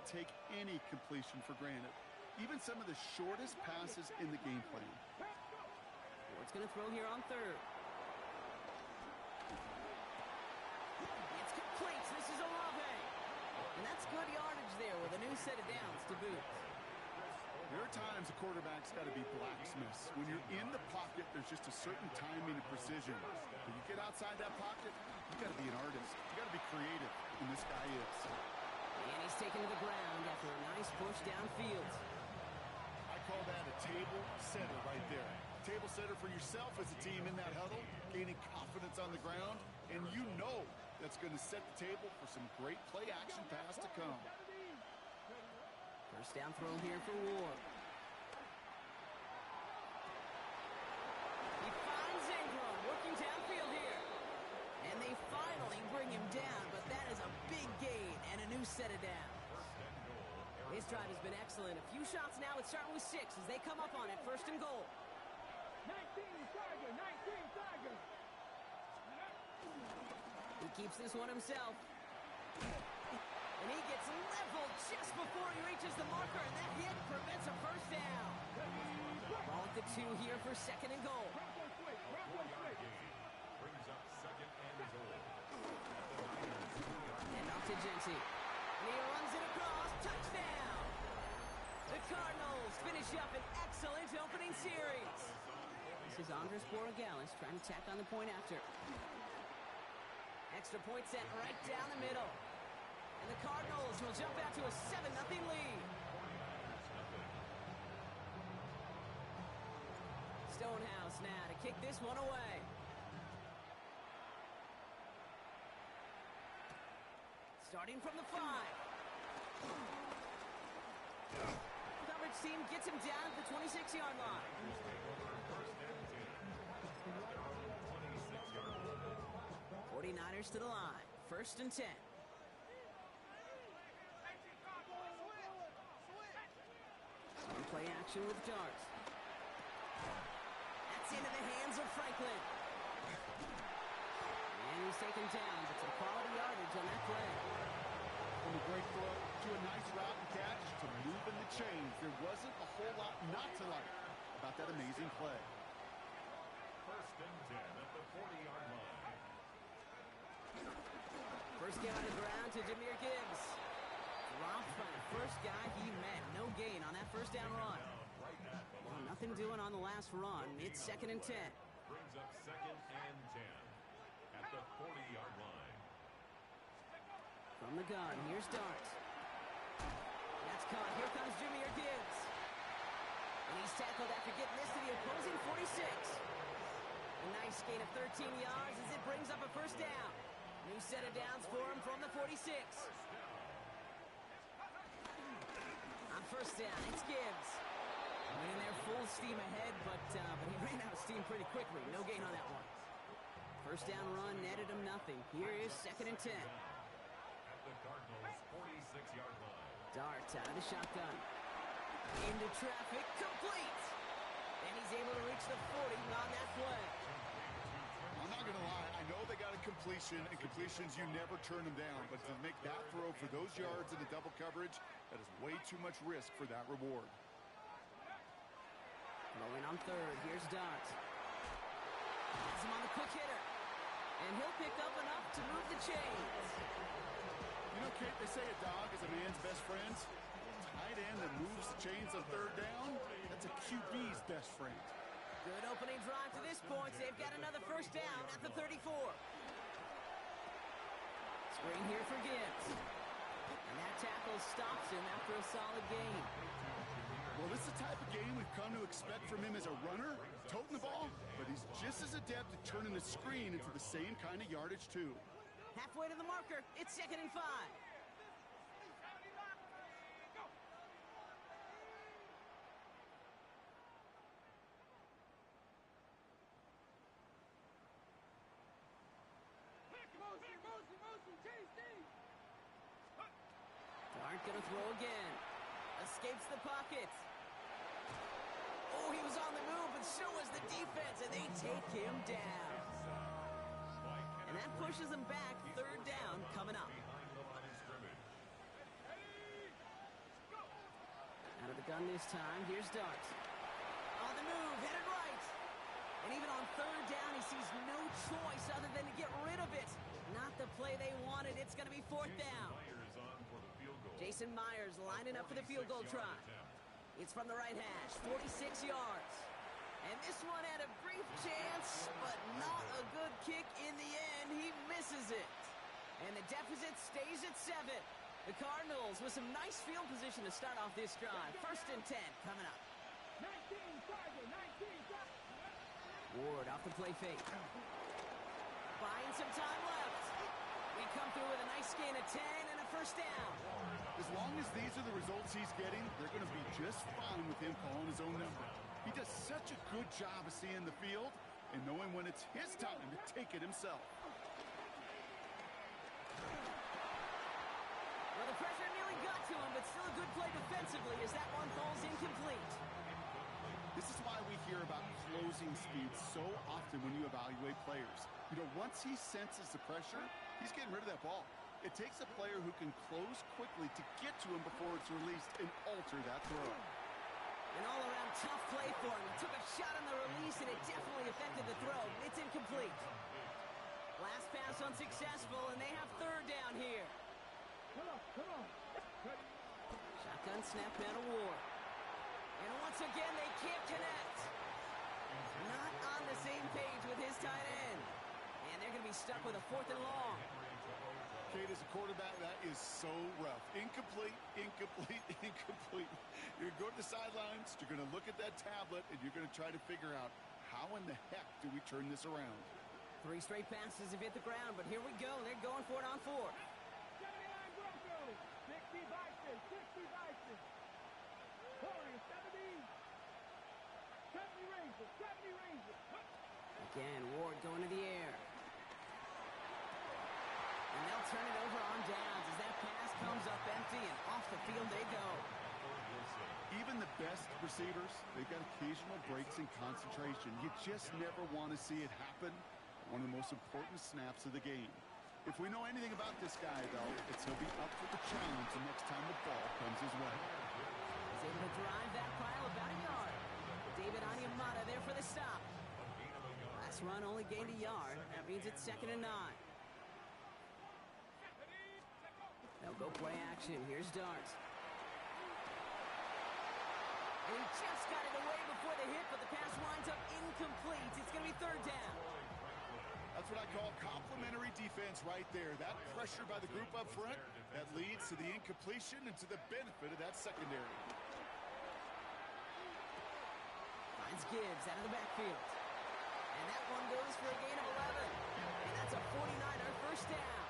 take any completion for granted, even some of the shortest passes in the game plan. Ward's going to throw here on third. It's complete. This is Olave. And that's good yardage there with a new set of downs to boot. There are times a quarterback's got to be blacksmiths. When you're in the pocket, there's just a certain timing and precision. When you get outside that pocket, you got to be an artist. You got to be creative, and this guy is. And he's taken to the ground after a nice push downfield. I call that a table setter right there. Table setter for yourself as a team in that huddle, gaining confidence on the ground, and you know that's going to set the table for some great play-action pass to come. First down throw here for Ward. He finds Ingram working downfield here. And they finally bring him down, but that is a big gain and a new set of downs. This drive has been excellent. A few shots now. It's starting with 6 as they come up on it. First and goal. 19 Tiger. He keeps this one himself. And he gets leveled just before he reaches the marker, and that hit prevents a first down. Ball at the 2 here for second and goal. Brings up second and goal. And off to Jency. And he runs it across. Touchdown! The Cardinals finish up an excellent opening series. This is Andres Borregales trying to tack on the point after. Extra point sent right down the middle. And the Cardinals will jump out to a 7-0 lead. Stonehouse now to kick this one away. Starting from the 5. Coverage team gets him down at the 26-yard line. 49ers to the line. First and 10. Play action with Darts. That's into the hands of Franklin. And he's taken down, but some quality yardage on that play. From a great throw to a nice route and catch to moving the chains. There wasn't a whole lot not to like about that amazing play. First and 10 at the 40-yard line. First game on the ground to Jahmyr Gibbs. Dropped by the first guy he met. No gain on that first down run. Well, nothing doing on the last run. It's second and 10. Brings up second and 10 at the 40-yard line. From the gun, here's Darts. That's caught. Here comes Jahmyr Gibbs. And he's tackled after getting this to the opposing 46. A nice gain of 13 yards as it brings up a first down. New set of downs for him from the 46. On first down, it's Gibbs. Went in there full steam ahead, but he ran out of steam pretty quickly. No gain on that one. First down run netted him nothing. Here is second and 10. At the Cardinals' 46-yard line. Dart out of the shotgun. Into traffic, complete! And he's able to reach the 40 on that play. I'm not going to lie. I know they got a completion, and completions, you never turn them down. But to make that throw for those yards in the double coverage, that is way too much risk for that reward. Going on third. Here's Dart. Has him on the quick hitter. And he'll pick up enough to move the chains. You know, Kate, they say a dog is a man's best friend. Tight end that moves the chains on third down, that's a QB's best friend. Good opening drive to this point. They've got another first down at the 34. Screen here for Gibbs. And that tackle stops him after a solid gain. Well, this is the type of game we've come to expect from him as a runner, toting the ball, but he's just as adept at turning the screen into the same kind of yardage, too. Halfway to the marker. It's second and 5. Dart gonna throw again. Escapes the pocket. Oh, he was on the move, and so was the defense, and they take him down. And that pushes him back. Third down coming up. gun this time. Here's Dart. On the move, headed right. And even on third down, he sees no choice other than to get rid of it. Not the play they wanted. It's going to be fourth down. Jason Myers lining up for the field goal try. It's from the right hash, 46 yards. And this one had a brief chance, but not a good kick in the end. He misses it. And the deficit stays at 7. The Cardinals with some nice field position to start off this drive. 1st and 10 coming up. 19 target, 19 target. Ward off the play fake. Buying some time left. We come through with a nice gain of 10 and a 1st down. As long as these are the results he's getting, they're going to be just fine with him calling his own number. He does such a good job of seeing the field and knowing when it's his time to take it himself. Well, the pressure nearly got to him, but still a good play defensively as that one falls incomplete. This is why we hear about closing speed so often when you evaluate players. You know, once he senses the pressure, he's getting rid of that ball. It takes a player who can close quickly to get to him before it's released and alter that throw. An all-around tough play for him. He took a shot on the release, and it definitely affected the throw. It's incomplete. Last pass unsuccessful, and they have 3rd down here. Come on. Shotgun snap down to Ward. And once again, they can't connect. Not on the same page with his tight end. And they're going to be stuck with a 4th and long. Kate, as a quarterback, that is so rough. Incomplete. You're going to go to the sidelines, you're going to look at that tablet, and you're going to try to figure out how in the heck do we turn this around. 3 straight passes have hit the ground, but here we go. They're going for it on 4th. 79 Broncos, 60 Vikings, 60 Vikings. 40, 70. 70 Rangers, 70 Rangers. Again, Ward going to the air. And they'll turn it over on downs as that pass comes up empty, and off the field they go. Even the best receivers, they've got occasional breaks in concentration. You just never want to see it happen. One of the most important snaps of the game. If we know anything about this guy, though, it's he'll be up for the challenge the next time the ball comes his way. He's able to drive that pile about a yard. David Onyemata there for the stop. Last run only gained a yard. That means it's 2nd and 9. They'll go play action. Here's Dart. And he just got it away before the hit, but the pass winds up incomplete. It's going to be 3rd down. That's what I call complimentary defense right there. That pressure by the group up front, that leads to the incompletion and to the benefit of that secondary. Finds Gibbs out of the backfield. And that one goes for a gain of 11. And that's a 49er 1st down.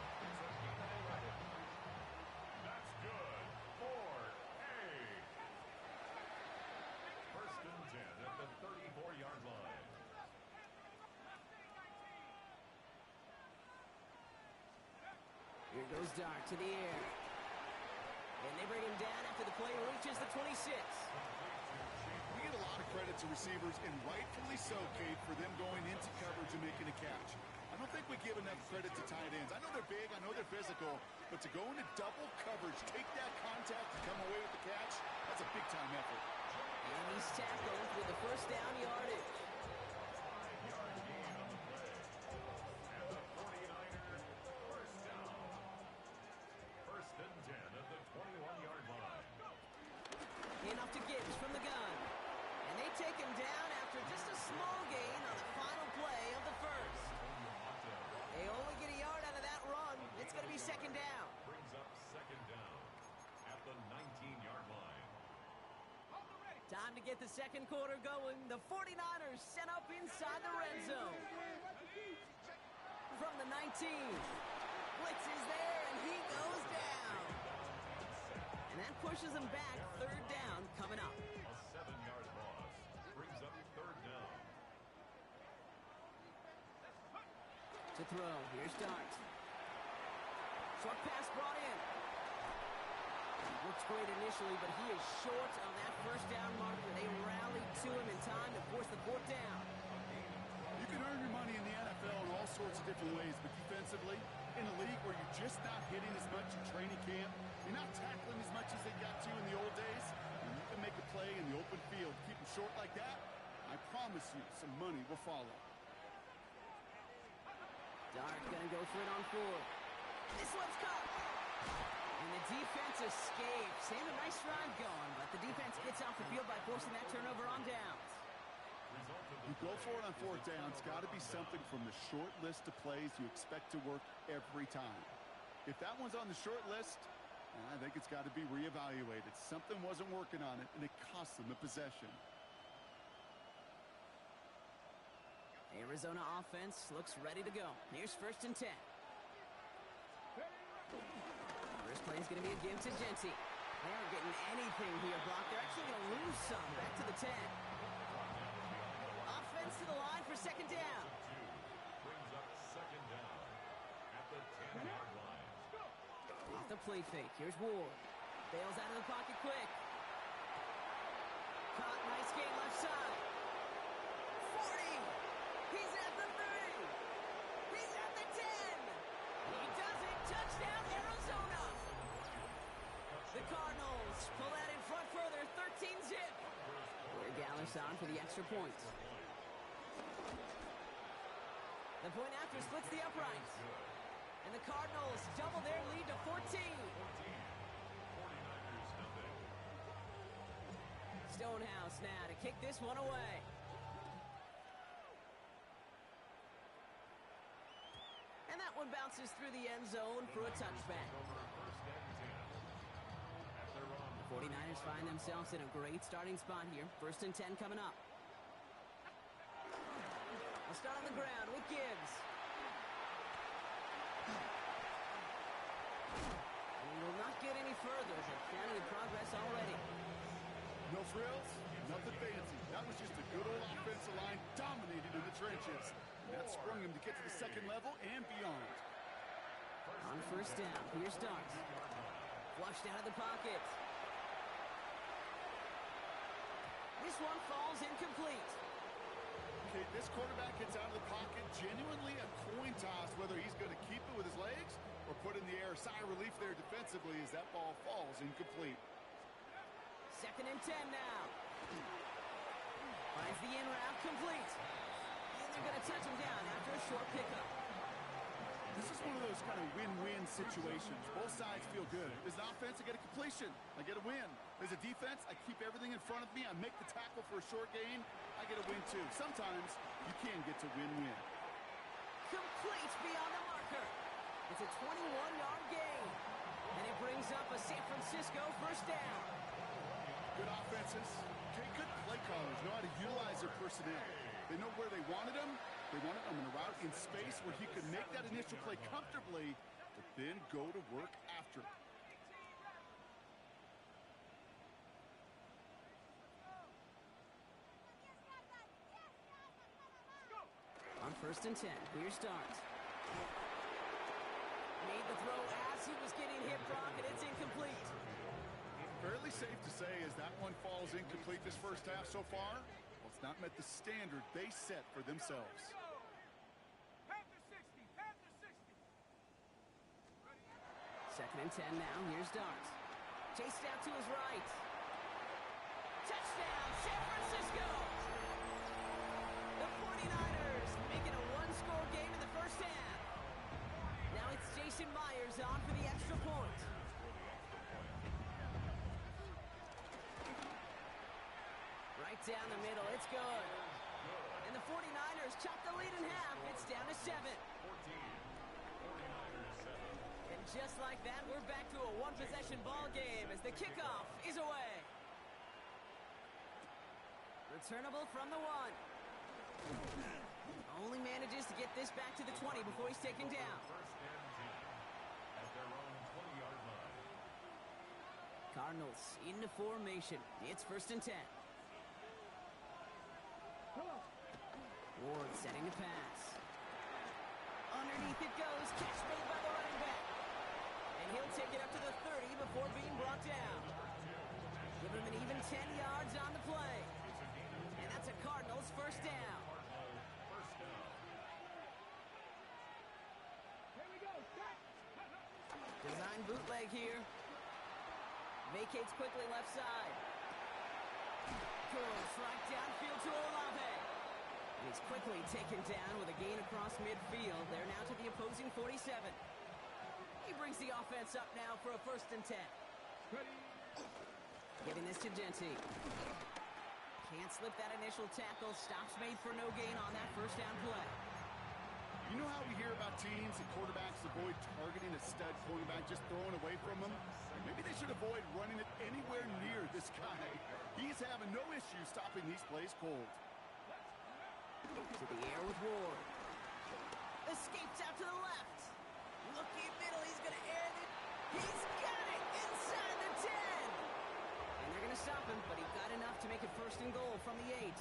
That's good for a 1st and 10 at the 34-yard line. Here goes Dart to the air. And they bring him down after the play reaches the 26. We get a lot of credit to receivers, and rightfully so, Kate, for them going into coverage and making a catch. I don't think we give enough credit to tight ends. I know they're big, I know they're physical, but to go into double coverage, take that contact, and come away with the catch, that's a big-time effort. And he's tackled with the 1st down yardage. Enough to Gibbs from the gun. And they take him down after just a small gain on the final play of the 1st. They only get a yard out of that run. It's going to be 2nd down. Brings up 2nd down at the 19-yard line. Time to get the 2nd quarter going. The 49ers set up inside the red zone. From the 19. Blitz is there, and he goes down. And that pushes him back. 3rd down coming up. A 7-yard loss brings up 3rd down. To throw. Here's Dart. Short pass brought in. Looks great initially, but he is short on that 1st down marker. They rallied to him in time to force the 4th down. You can earn your money in the NFL in all sorts of different ways, but defensively, in a league where you're just not hitting as much in training camp, you're not tackling as much as they got to in the old days, and you can make a play short like that, I promise you some money will follow. Dart gonna go for it on 4. This one's caught. And the defense escapes. They have a nice drive going, but the defense gets off the field by forcing that turnover on downs. You go for it on 4th down. It's got to be something from the short list of plays you expect to work every time. If that one's on the short list, I think it's got to be reevaluated. Something wasn't working on it, and it cost them a possession. Arizona offense looks ready to go. Here's 1st and 10. First play is going to be a give to Genty. They aren't getting anything here, Brock. They're actually going to lose some. Back to the 10. Offense to the line for 2nd down. Brings up 2nd down at the 10-yard line. Off the play fake. Here's Ward. Bails out of the pocket quick. Caught. Nice game left side. 40. He's at the 30. He's at the 10. He does it. Touchdown, Arizona. The Cardinals pull that in front further. 13-zip. Where Gallis on for the extra point. The point after splits the uprights. And the Cardinals double their lead to 14. 49ers nothing. Stonehouse now to kick this one away. And that one bounces through the end zone for a touchback. The 49ers find themselves in a great starting spot here. 1st and 10 coming up. They'll start on the ground with Gibbs. And we will not get any further, but plenty of progress already. No frills, nothing fancy. That was just a good old offensive line dominated in the trenches. And that sprung him to get to the 2nd level and beyond. On 1st down, here's Dart. Flushed out of the pocket. This one falls incomplete. Okay, this quarterback gets out of the pocket, genuinely a coin toss whether he's going to keep it with his legs or put in the air. Sigh of relief there defensively as that ball falls incomplete. 2nd and 10 now. Finds the in route complete. And they're going to touch him down after a short pickup. This is one of those kind of win-win situations. Both sides feel good. As an offense, I get a completion. I get a win. As a defense, I keep everything in front of me. I make the tackle for a short gain. I get a win, too. Sometimes you can get to win-win. Complete beyond the marker. It's a 21-yard gain. And it brings up a San Francisco 1st down. Good offenses. Okay, good play callers know how to utilize their personnel. They know where they wanted them. They wanted them in a route in space where he could make that initial play comfortably, but then go to work after it. On 1st and 10, here's Dart. Made the throw as he was getting hit, Brock, and it's incomplete. Fairly safe to say as that one falls incomplete this 1st half so far, well, it's not met the standard they set for themselves. Panther 60, Panther 60. 2nd and 10 now. Here's Dart. Chased out to his right. Touchdown, San Francisco! The 49ers making a one-score game in the 1st half. Now it's Jason Myers on for the extra point. Right down the middle, it's good. And the 49ers chop the lead in half. It's down to 7. 14. 49ers 7. And just like that, we're back to a one-possession ball game as the kickoff is away. Returnable from the 1. Only manages to get this back to the 20 before he's taken down. 1st and 10 at their own 20-yard line. Cardinals into formation. It's 1st and 10. Ward setting the pass. Underneath it goes. Catch made by the running back. And he'll take it up to the 30 before being brought down. Give him an even 10 yards on the play. And that's a Cardinals 1st down. Here we go, set. Design bootleg here. Vacates quickly left side. Goes right downfield to Olave. And he's quickly taken down with a gain across midfield. They're now to the opposing 47. He brings the offense up now for a 1st and 10. Giving this to Genty. Can't slip that initial tackle. Stops made for no gain on that 1st down play. You know how we hear about teams and quarterbacks avoid targeting a stud quarterback, just throwing away from him? Maybe they should avoid running it anywhere near this guy. He's having no issue stopping these plays cold. To the air with Ward. Escapes out to the left. Looking middle, he's going to air it. He's got it inside the 10. And they're going to stop him, but he got enough to make it 1st and goal from the 8.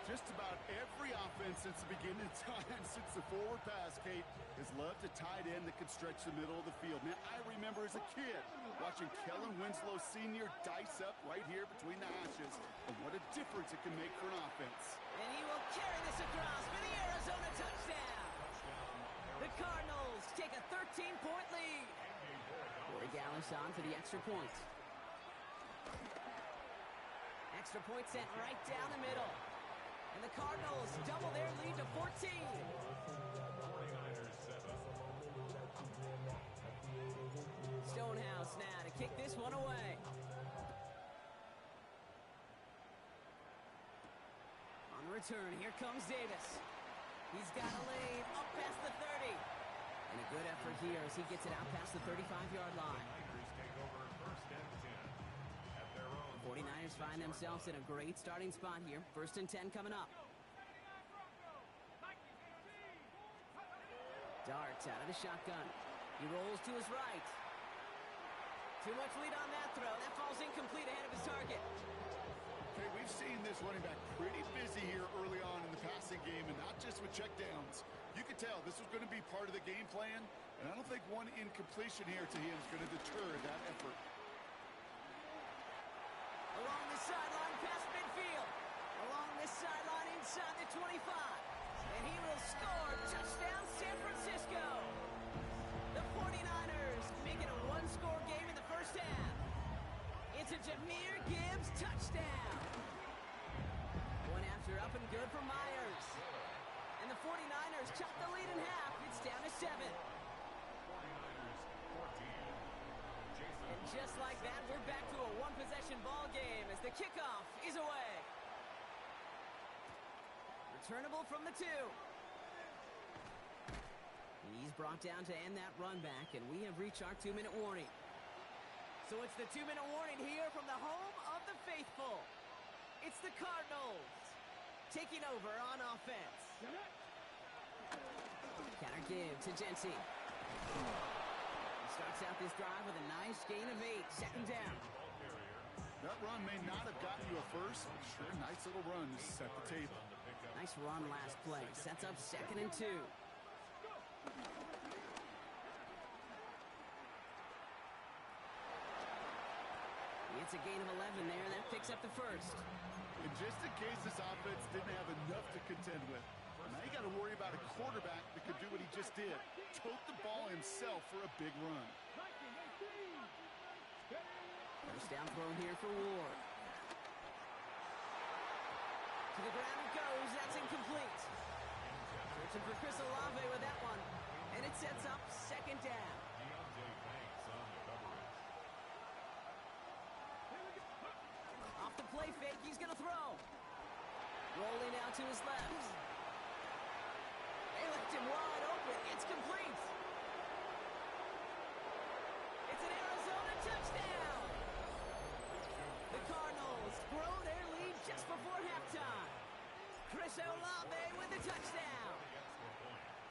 Just about every offense since the beginning of time, since the forward pass, Kate, has loved a tight end that could stretch the middle of the field. Man, I remember as a kid watching Kellen Winslow Sr. dice up right here between the hashes, and what a difference it can make for an offense. And he will carry this across for the Arizona touchdown. The Cardinals take a 13-point lead. Corey Gallis on for the extra point. Extra point sent right down the middle. And the Cardinals double their lead to 14. 49ers 7. Stonehouse now to kick this one away. On the return, here comes Davis. He's got a lane up past the 30. And a good effort here as he gets it out past the 35-yard line. Niners take over 1st and 10 at their own. 49ers find themselves in a great starting spot here. 1st and 10 coming up. Darts out of the shotgun. He rolls to his right. Too much lead on that throw. That falls incomplete ahead of his target. Okay, we've seen this running back pretty busy here early on in the passing game, and not just with checkdowns. You could tell this was going to be part of the game plan, and I don't think one incompletion here to him is going to deter that effort. Along the sideline past midfield. Along this sideline inside the 25. And he will score. Touchdown, San Francisco. The 49ers make it a 1-score game in the 1st half. It's a Jahmyr Gibbs touchdown. One after up and good for Myers. And the 49ers chop the lead in half. It's down to 7. 49ers 14. Jason. And just like that, we're back to a one-possession ball game as the kickoff is away. Returnable from the 2. He's brought down to end that run back, and we have reached our 2-minute warning. So it's the 2-minute warning here from the home of the faithful. It's the Cardinals taking over on offense. Counter give to Genty. He starts out this drive with a nice gain of 8. 2nd down. That run may not have gotten you a first, but sure, nice little run to set the table. Nice run last play. Sets up 2nd and 2. It's a gain of 11 there. That picks up the 1st. And just in case this offense didn't have enough to contend with, now you got to worry about a quarterback that could do what he just did. Tote the ball himself for a big run. 1st down throw here for Ward. To the ground it goes. That's incomplete. Searching for Chris Olave with that one. And it sets up 2nd down. Off the play fake, he's going to throw. Rolling out to his left. They left him wide open. It's complete. It's an Arizona touchdown. The Cardinals grow their lead just before halftime. Chris Olave with the touchdown.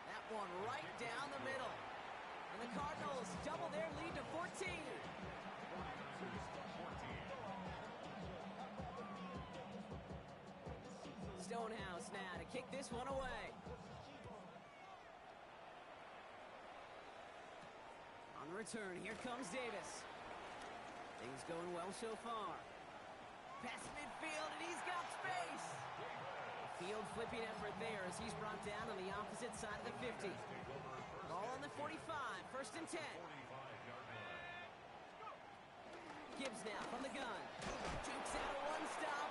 That one right down the middle. And the Cardinals double their lead to 14. Stonehouse now to kick this one away. On the return, here comes Davis. Things going well so far. Past midfield, and he's got space. Field flipping effort there as he's brought down on the opposite side of the 50. Ball on the 45, 1st and 10. Gibbs now from the gun. Jukes out a 1-stop,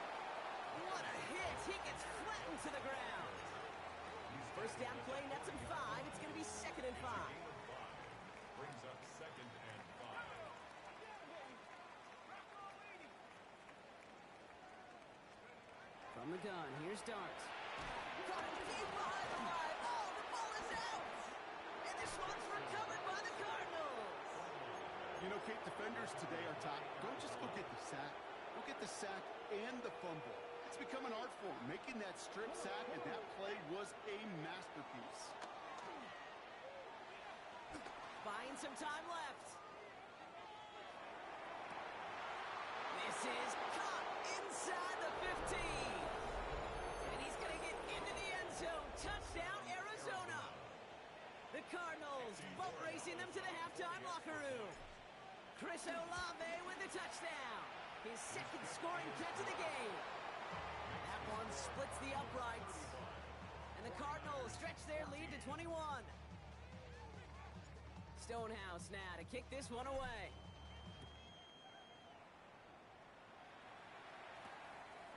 He gets flattened to the ground. First down play, nets him 5. It's going to be 2nd and 5. Brings up 2nd and 5. From the gun, here's Dart. Caught him deep behind the line. Oh, the ball is out. And this one's recovered by the Cardinals. You know, Kate, defenders today are taught, don't just go get the sack. Go get the sack and the fumble. It's become an art form, making that strip sack, and that play was a masterpiece. Buying some time left. This is caught inside the 15. And he's going to get into the end zone. Touchdown, Arizona. The Cardinals boat racing them to the halftime locker room. Chris Olave with the touchdown. His 2nd scoring catch of the game. That one splits the uprights. And the Cardinals stretch their lead to 21. Stonehouse now to kick this one away.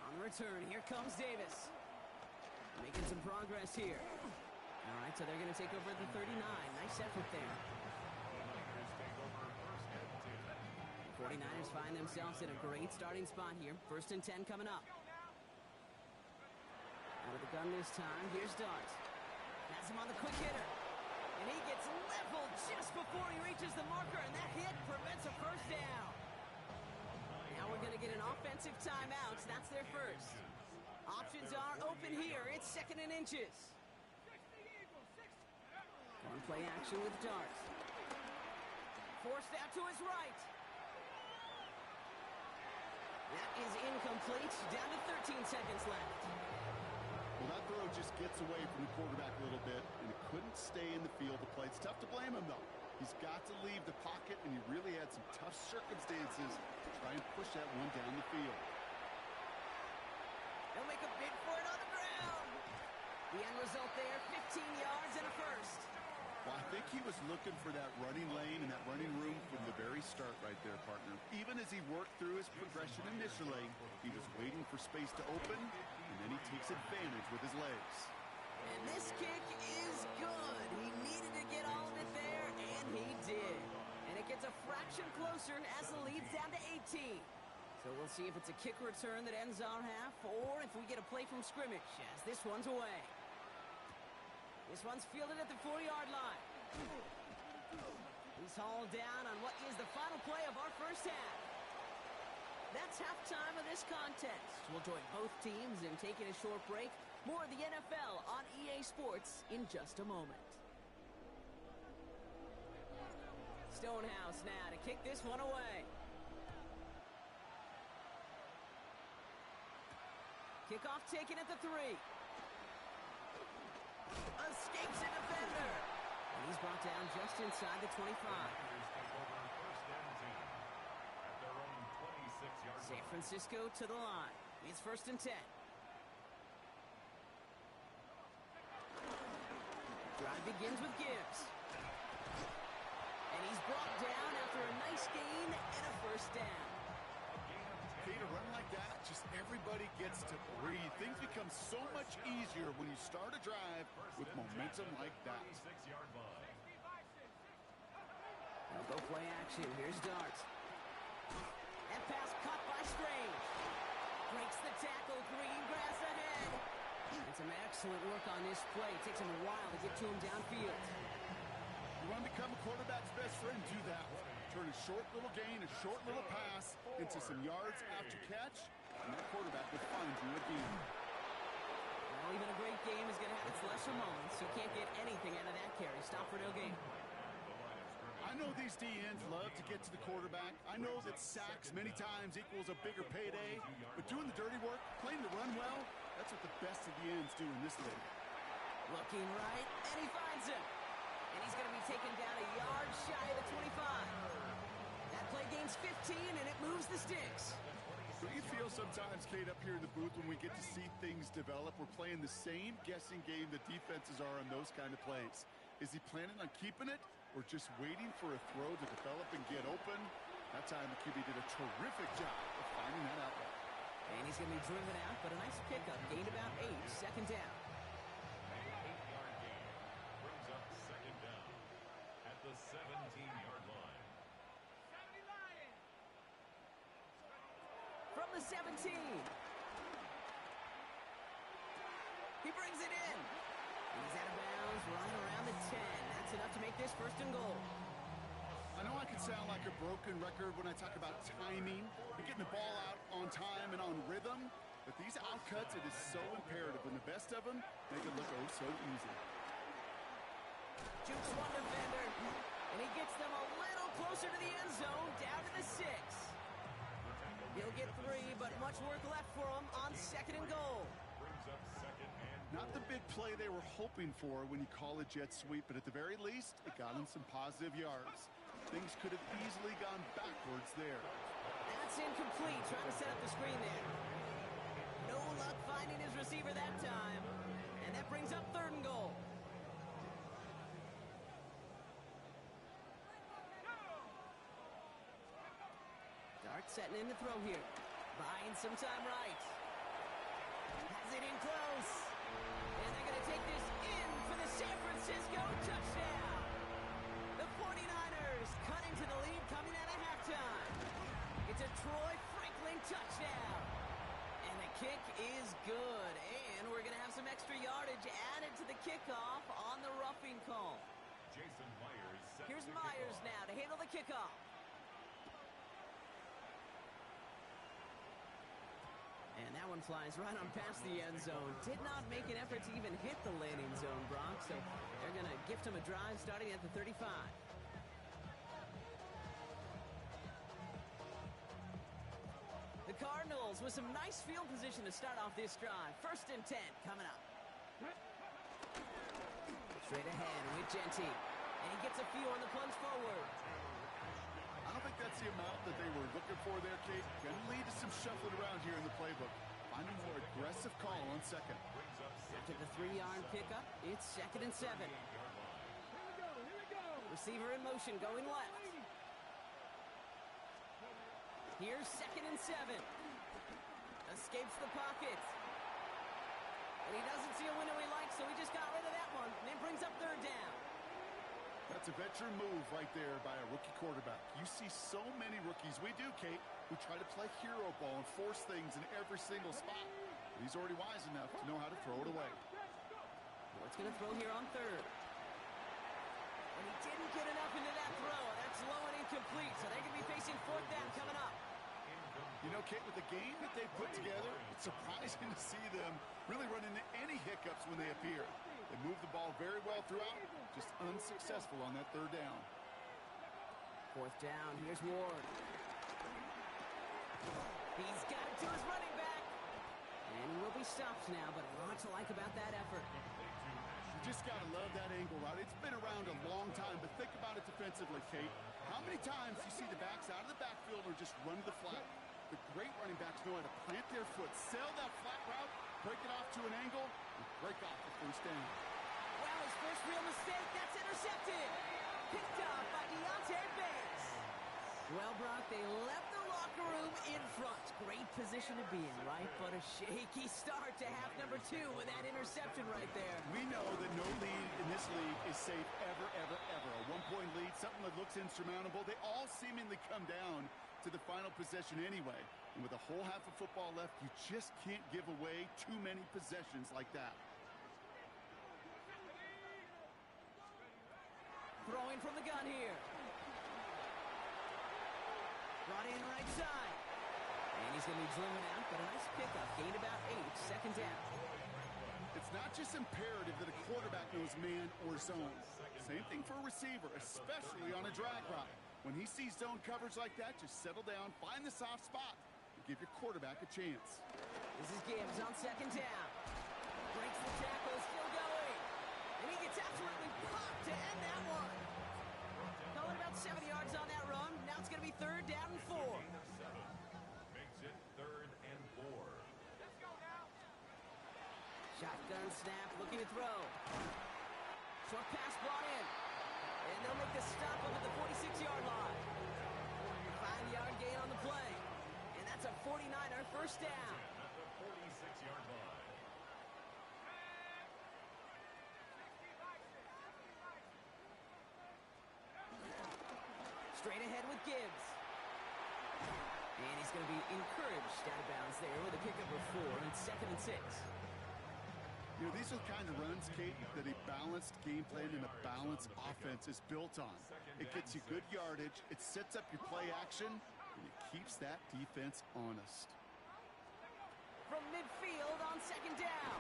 On the return, here comes Davis. Making some progress here. All right, so they're going to take over the 39. Nice effort there. 49ers find themselves in a great starting spot here. 1st and 10 coming up. Out of the gun this time. Here's Dart. Has him on the quick hitter. And he gets leveled just before he reaches the marker. And that hit prevents a first down. Now we're going to get an offensive timeout. That's their first. Options are open here. It's 2nd and inches. One play action with Dart. Forced out to his right. That is incomplete. Down to 13 seconds left. Well, that throw just gets away from the quarterback a little bit, and it couldn't stay in the field to play. It's tough to blame him, though. He's got to leave the pocket, and he really had some tough circumstances to try and push that one down the field. They'll make a bid for it on the ground. The end result there, 15 yards and a first. Well, I think he was looking for that running lane and that running room from the very start right there, partner. Even as he worked through his progression initially, he was waiting for space to open, and then he takes advantage with his legs. And this kick is good. He needed to get all of it there, and he did. And it gets a fraction closer as the lead's down to 18. So we'll see if it's a kick return that ends our half, or if we get a play from scrimmage as this one's away. This one's fielded at the 4-yard line. He's hauled down on what is the final play of our first half. That's halftime of this contest. We'll join both teams in taking a short break. More of the NFL on EA Sports in just a moment. Stonehouse now to kick this one away. Kickoff taken at the 3. Escapes a defender. And he's brought down just inside the 25. San Francisco to the line. It's 1st and 10. Drive begins with Gibbs. And he's brought down after a nice gain and a first down. Okay, to run like that, just everybody gets to breathe. Things become so much easier when you start a drive with momentum like that. They'll go play action. Here's Dart. That pass caught by Strange. Breaks the tackle. Greengrass ahead. And some excellent work on this play. It takes him a while to get to him downfield. You want to become a quarterback's best friend? Do that. Turn a short little gain, a short little pass into some yards after catch, and that quarterback will find you again. Well, even a great game is going to have its lesser moments. You can't get anything out of that carry. Stop for no gain. I know these DNs love to get to the quarterback. I know that sacks many times equals a bigger payday, but doing the dirty work, playing the run well, that's what the best of the ends do in this league. Looking right, and he finds him. And he's going to be taken down a yard shy of the 25. That play gains 15, and it moves the sticks. Don't you feel sometimes, Kate, up here in the booth when we get to see things develop, we're playing the same guessing game the defenses are on those kind of plays? Is he planning on keeping it or just waiting for a throw to develop and get open? That time the QB did a terrific job of finding that outlet. And he's going to be driven out, but a nice pickup. Gained about 8, second down. An 8-yard gain brings up second down at the 17-yard line. From the 17. He brings it in. He's out of bounds, running around the 10. That's enough to make this first and goal. I know I can sound like a broken record when I talk about timing and getting the ball out on time and on rhythm, but these outcuts, it is so imperative, and the best of them make it look oh so easy. Jukes one defender, and he gets them a little closer to the end zone, down to the 6. He'll get 3, but much work left for him on second and goal. Brings up second and Not the big play they were hoping for when you call a jet sweep, but at the very least, it got them some positive yards. Things could have easily gone backwards there. That's incomplete, trying to set up the screen there. No luck finding his receiver that time, and that brings up third and goal. Dart setting in to throw here. Buying some time right. Has it in close. And they're going to take this in for the San Francisco touchdown. The 49ers cut into the lead coming out of halftime. It's a Troy Franklin touchdown. And the kick is good. And we're going to have some extra yardage added to the kickoff on the roughing call. Jason Myers set Here's to Myers kick off. now to handle the kickoff. And that one flies right on past the end zone. Did not make an effort to even hit the landing zone, Brock. So they're going to gift him a drive starting at the 35. The Cardinals with some nice field position to start off this drive. 1st and 10 coming up. Straight ahead with Genty. And he gets a few on the plunge forward. I don't think that's the amount that they were looking for there, Kate. Going to lead to some shuffling around here in the playbook. Find a more aggressive call on second. After the 3-yard pickup, it's 2nd and 7. Receiver in motion going left. Here's 2nd and 7. Escapes the pocket. And he doesn't see a window he likes, so he just got rid of that one. And it brings up 3rd down. That's a veteran move right there by a rookie quarterback. You see so many rookies, we do, Kate, who try to play hero ball and force things in every single spot. But he's already wise enough to know how to throw it away. What's going to throw here on 3rd? And he didn't get enough into that throw. That's low and incomplete, so they're going to be facing 4th down coming up. You know, Kate, with the game that they put together, it's surprising to see them really run into any hiccups when they appear. They move the ball very well throughout, just unsuccessful on that 3rd down. 4th down, here's Ward. He's got it to his running back. And he will be stopped now, but a lot to like about that effort. You just got to love that angle route. It's been around a long time, but think about it defensively, Kate. How many times do you see the backs out of the backfield or just run to the flat? The great running backs know how to plant their foot, sail that flat route, break it off to an angle, and break off the 1st down. Well, his first real mistake, that's intercepted. Picked off by Deontay Banks. Well, Brock, they left the locker room in front. Great position to be in, right? But a shaky start to half number 2 with that interception right there. We know that no lead in this league is safe ever, ever, ever. A 1-point lead, something that looks insurmountable. They all seemingly come down to the final possession anyway. And with a whole half of football left, you just can't give away too many possessions like that. Throwing from the gun here. Brought in right side. And he's going to be driven out, but a nice pickup. Gained about 8, second down. It's not just imperative that a quarterback knows man or zone. Same thing for a receiver, especially on a drag route. When he sees zone coverage like that, just settle down, find the soft spot, and give your quarterback a chance. This is Gibbs on second down. Breaks the tackle, still going. And he gets absolutely popped to end that one. Calling about 7 yards on that run. Now it's going to be 3rd down and 4. Makes it 3rd and 4. Shotgun snap, looking to throw. Short pass brought in. And they'll make the stop up at the 46-yard line. 5-yard gain on the play. And that's a 49er first down. At the 46-yard line. Straight ahead with Gibbs. And he's going to be encouraged out of bounds there with a pickup of 4 and 2nd and 6. You know, these are the kind of runs, Kate, that a balanced game plan and a balanced offense is built on. It gets you good yardage, it sets up your play action, and it keeps that defense honest. From midfield on 2nd down.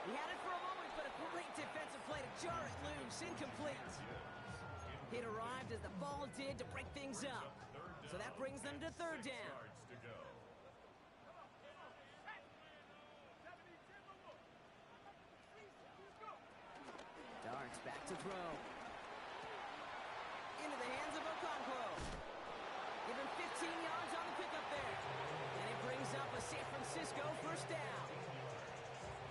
He had it for a moment, but a great defensive play to jar it loose. Incomplete. It arrived as the ball did to break things up. So that brings them to 3rd down. Yards to go. Darts back to throw. Into the hands of Okonkwo. Give him 15 yards on the pickup there. And it brings up a San Francisco first down.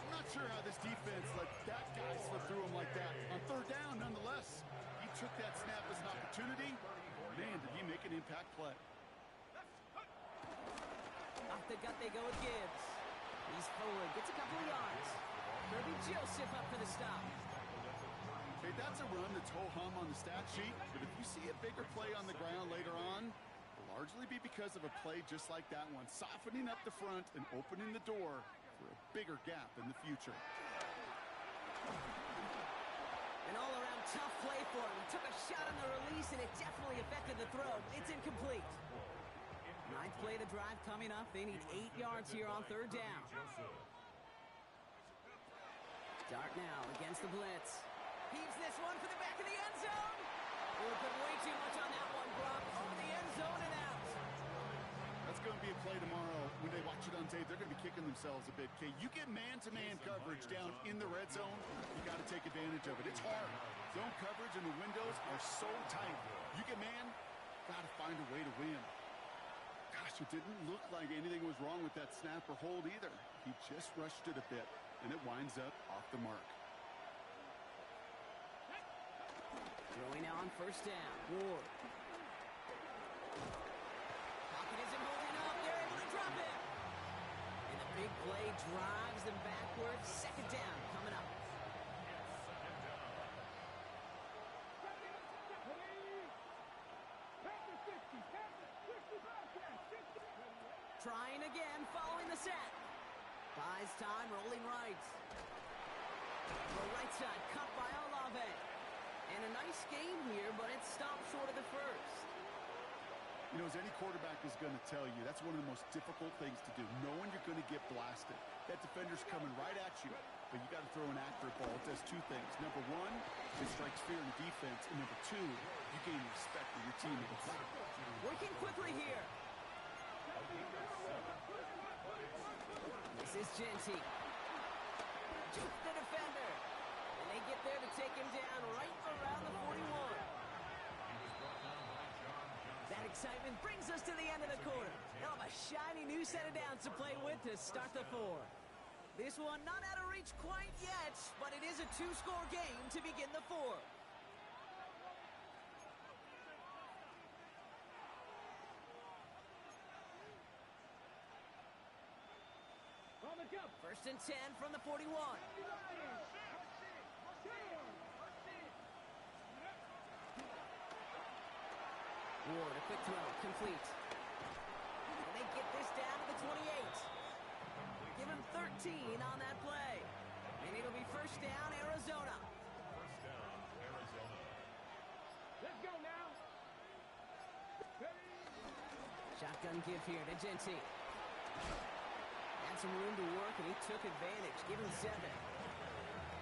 I'm not sure how this defense let that guy slip through him like that. On 3rd down, nonetheless, he took that snap as an opportunity. Man, did he make an impact play. Off the gut they go with Gibbs. He's forward, gets a couple of yards. Kirby Joseph up for the stop. Okay, that's a run that's ho-hum on the stat sheet, but if you see a bigger play on the ground later on, it'll largely be because of a play just like that one, softening up the front and opening the door for a bigger gap in the future. An all-around tough play for him. He took a shot on the release, and it definitely affected the throw. It's incomplete. 9th play of the drive coming up. They need 8 yards here on 3rd down. Dart now against the blitz. Heaves this one for the back of the end zone. Oh, put way too much on that one, Brock. Over the end zone and out. That's going to be a play tomorrow. When they watch it on tape, they're going to be kicking themselves a bit. Kate, you get man-to-man coverage down in the red zone, you got to take advantage of it. It's hard. Zone coverage and the windows are so tight. You get man, got to find a way to win. Gosh, it didn't look like anything was wrong with that snap or hold either. He just rushed it a bit, and it winds up off the mark. Throwing now on first down. Ward. Pocket isn't holding up. They're able to drop it. And the big play drives them backwards. 2nd down coming up. Trying again, following the set. Buys time, rolling right. The right side, cut by Olave. And a nice game here, but it stopped short of the first. You know, as any quarterback is going to tell you, that's one of the most difficult things to do, knowing you're going to get blasted. That defender's coming right at you, but you got to throw an accurate ball. It does 2 things. Number 1, it strikes fear in the defense, and number 2, you gain respect for your teammates. Working quickly here. This is Genty. Juke the defender. And they get there to take him down right around the 41. That excitement brings us to the end of the quarter. They'll have a shiny new set of downs to play with to start the 4. This one not out of reach quite yet, but it is a 2-score game to begin the 4. First and 10 from the 41. Ward, a quick throw, complete. And they get this down to the 28. Give him 13 on that play. And it'll be first down, Arizona. First down, Arizona. Let's go now. Shotgun give here to Genty. Had some room to work, and he took advantage. Give him 7.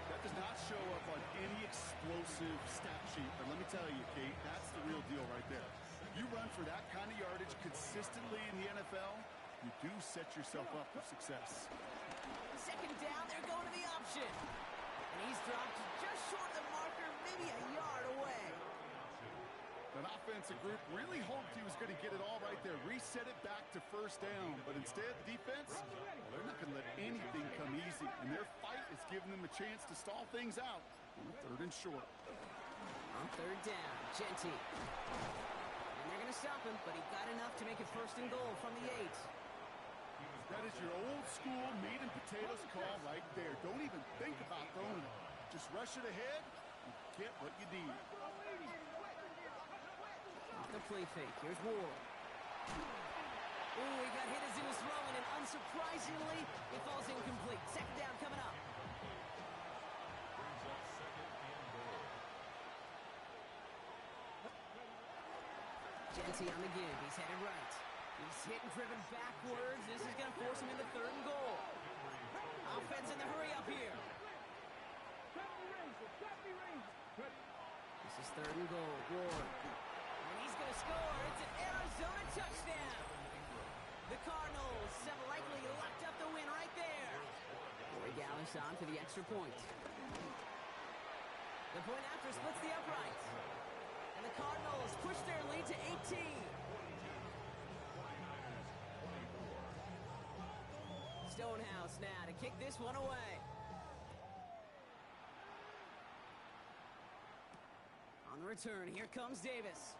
That does not show up on any explosive stat sheet, but let me tell you, Kate, that's the real deal right there. You run for that kind of yardage consistently in the NFL, you do set yourself up for success. 2nd down, they're going to the option. And he's dropped just short of the marker, maybe a yard away. That offensive group really hoped he was going to get it all right there, reset it back to first down, but instead the defense, well, they're not going to let anything come easy, and their fight is giving them a chance to stall things out on 3rd and short. On 3rd down, Genty. And they're going to stop him, but he got enough to make it 1st and goal from the 8. That is your old school meat and potatoes call right there. Don't even think about throwing it. Just rush it ahead and get what you need. Off the play fake. Here's Ward. Ooh, he got hit as he was throwing, and unsurprisingly, it falls incomplete. Second down coming up. Brings up second and goal. Genty on the give. He's headed right. He's hit and driven backwards. This is going to force him into third and goal. Offense in the hurry up here. This is third and goal. Ward. And he's going to score. It's an Arizona touchdown. The Cardinals have likely locked up the win right there. Corey Gallis on for the extra point. The point after splits the uprights. And the Cardinals push their lead to 18. Stonehouse now to kick this one away. On the return, here comes Davis.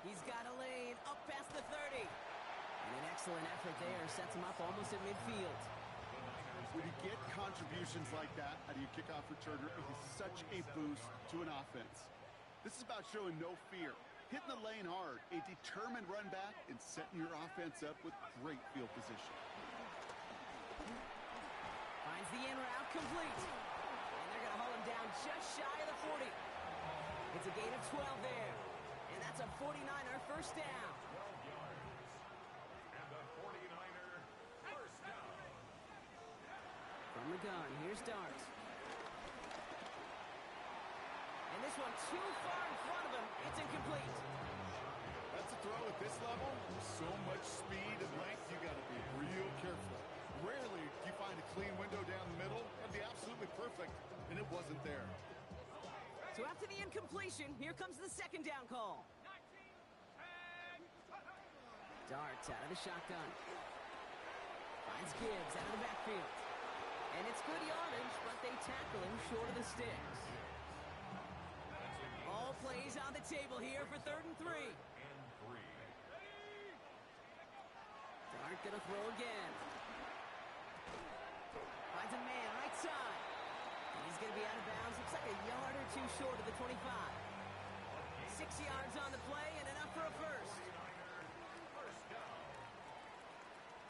He's got a lane up past the 30. And an excellent effort there sets him up almost at midfield. When you get contributions like that out of your kickoff returner, it is such a boost to an offense. This is about showing no fear, hitting the lane hard, a determined run back, and setting your offense up with great field position. Finds the in route complete. And they're going to haul him down just shy of the 40. It's a gain of 12 there. And that's a 49er first down. 12 yards. And the 49er first down. From the gun, here's Dart. And this one too far in front of him. It's incomplete. That's a throw at this level. So much speed and length, you got to be real careful. Rarely do you find a clean window down the middle. That'd be absolutely perfect, and it wasn't there. So after the incompletion, here comes the second down call. Dart out of the shotgun. Finds Gibbs out of the backfield. And it's good yardage, but they tackle him short of the sticks. All plays on the table here for 3rd and 3. Dart gonna throw again. Finds a man right side. And he's gonna be out of bounds. Looks like a yard or two short of the 25. 6 yards on the play and enough for a first.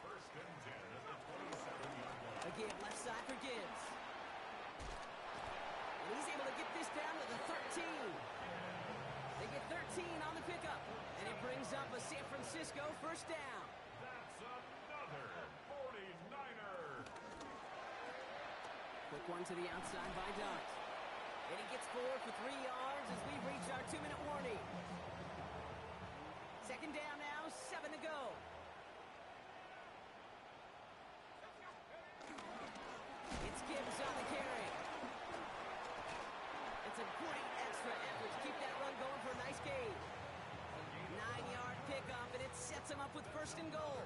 First and 10 at the 27-yard line. Again, left side for Gibbs. And he's able to get this down to the 13. They get 13 on the pickup. And it brings up a San Francisco first down. That's another 49er. Quick one to the outside by Dart. And he gets forward for 3 yards as we reach our 2-minute warning. Second down now, 7 to go. It's Gibbs on the carry. It's a great extra effort to keep that run going for a nice gain. 9-yard pickup, and it sets him up with first and goal.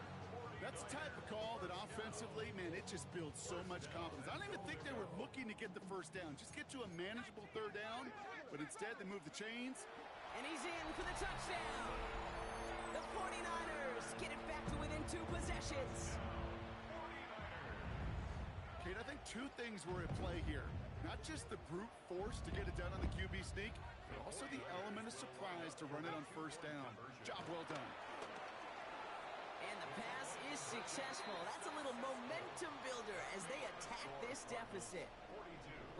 That's the type of call that offensively, man, it just builds so much confidence. I don't even think they were looking to get the first down. Just get to a manageable 3rd down, but instead they move the chains. And he's in for the touchdown. The 49ers get it back to within 2 possessions. Kate, I think 2 things were at play here. Not just the brute force to get it done on the QB sneak, but also the element of surprise to run it on first down. Job well done. And the pass is successful. That's a little momentum builder as they attack this deficit.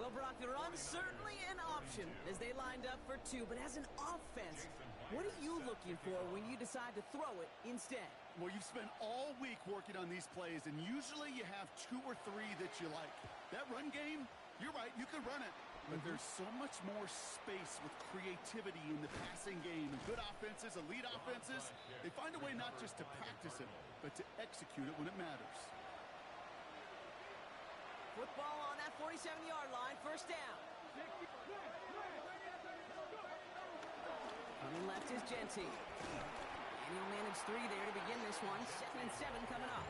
Well, Brock, the run certainly an option as they lined up for 2, but as an offense, what are you looking for when you decide to throw it instead? Well, you've spent all week working on these plays, and usually you have 2 or 3 that you like. That run game, you're right, you could run it. But there's so much more space with creativity in the passing game. And good offenses, elite offenses, they find a way not just to practice it, but to execute it when it matters. Football on that 47-yard line, first down. Coming left is Genty. And he'll manage 3 there to begin this one. 2nd and 7 coming up.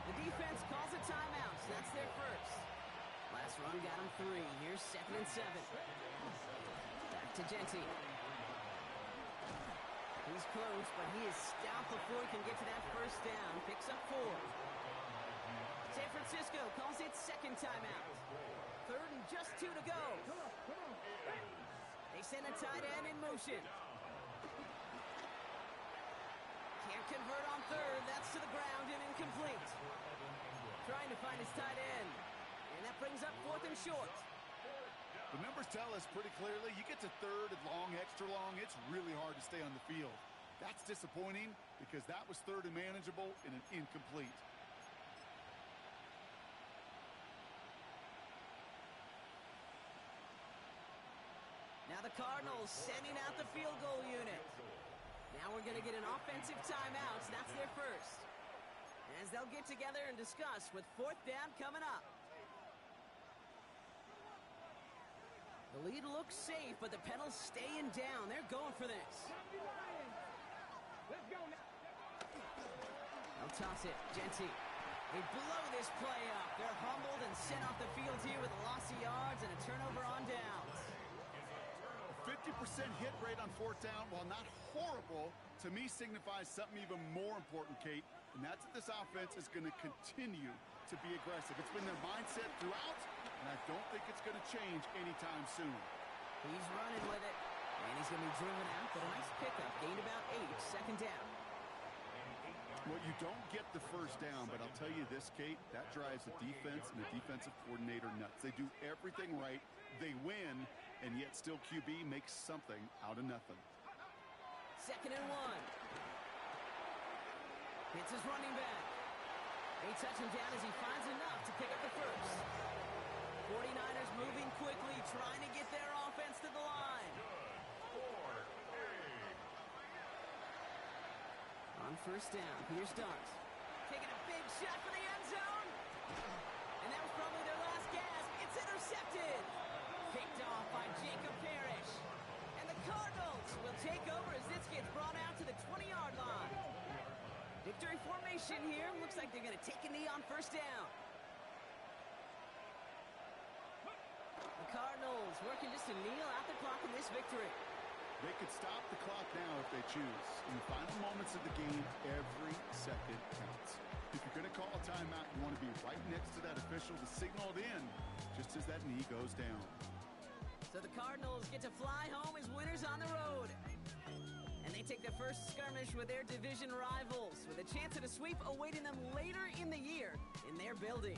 The defense calls a timeout, so that's their first. Last run got him 3. Here's 2nd and 7. Back to Genty. He's close, but he is stopped before he can get to that first first down, picks up 4. San Francisco calls it second timeout. 3rd and just 2 to go. They send a tight end in motion. Can't convert on 3rd. That's to the ground and incomplete. Trying to find his tight end. And that brings up 4th and short. The numbers tell us pretty clearly, you get to 3rd and long, extra long, it's really hard to stay on the field. That's disappointing because that was 3rd and manageable and an incomplete. Now the Cardinals sending out the field goal unit. Now we're going to get an offensive timeout. That's their first. As they'll get together and discuss with 4th down coming up. The lead looks safe, but the Penals staying down. They're going for this. Let's go now. They'll toss it. Genty. They blow this play up. They're humbled and sent off the field here with a loss of yards and a turnover on downs. 50% hit rate on 4th down, while not horrible, to me signifies something even more important, Kate, and that's that this offense is going to continue to be aggressive. It's been their mindset throughout, and I don't think it's going to change anytime soon. He's running with it, and he's going to be driven out, but a nice pickup. Gained about 8, second down. Well, you don't get the first down, but I'll tell you this, Kate, that drives the defense and the defensive coordinator nuts. They do everything right. They win, and yet still QB makes something out of nothing. 2nd and 1. Hits his running back. They touch him down as he finds enough to pick up the first. 49ers moving quickly, trying to get their offense to the line. On first down, here's Starks. Taking a big shot for the end zone. And that was probably their last gasp. It's intercepted. Picked off by Jacob Parrish. And the Cardinals will take over as this gets brought out to the 20-yard line. Victory formation here. Looks like they're going to take a knee on first down. The Cardinals working just to kneel out the clock in this victory. They could stop the clock now if they choose. In the final moments of the game, every second counts. If you're going to call a timeout, you want to be right next to that official to signal it in, just as that knee goes down. So the Cardinals get to fly home as winners on the road. And they take the first skirmish with their division rivals, with a chance at a sweep awaiting them later in the year in their building.